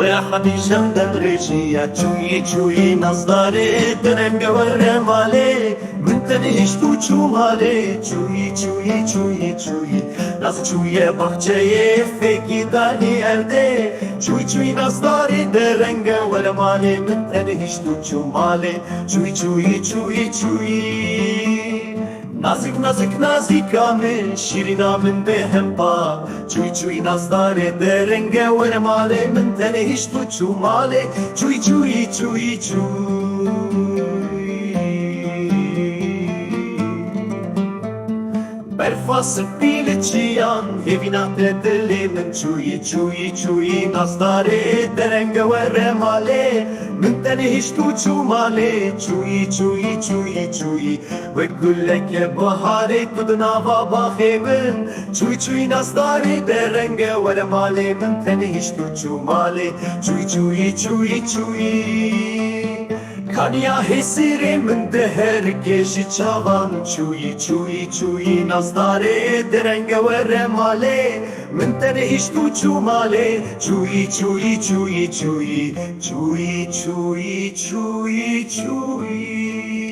ويا حبي شمدم ريشيا چوي چوي نصداري درم جورة مالي من تنهش تو چو مالي چوي چوي چوي چوي ناس چوي بحچه فكي داني evde چوي چوي نصداري درم جورة مالي من تنهش تو چو مالي چوي چوي چوي چوي Nazik nazik nazik amin şirin amin behempa Çuy çuy nazdare derenge ve male min tene hiç tuçu male Çuy çuy çuy çuy Berfasın bile çiyan Hevinate dilimin çuy çuy çuy nazdare derenge ve male من تاني هشتو تشو مالي چوي چوي چوي چوي وكل لك بهاري تدنا غابا خيمن چوي چوي نصداري برنگه ولا مالي من تاني هشتو تشو مالي چوي چوي چوي چوي Kanya hesiri من دهر كيشي چاغان چوي چوي چوي نصداري درنگه ورا مالي من تاني هشتو تشو مالي چوي چوي چوي چوي چوي چوي چوي چوي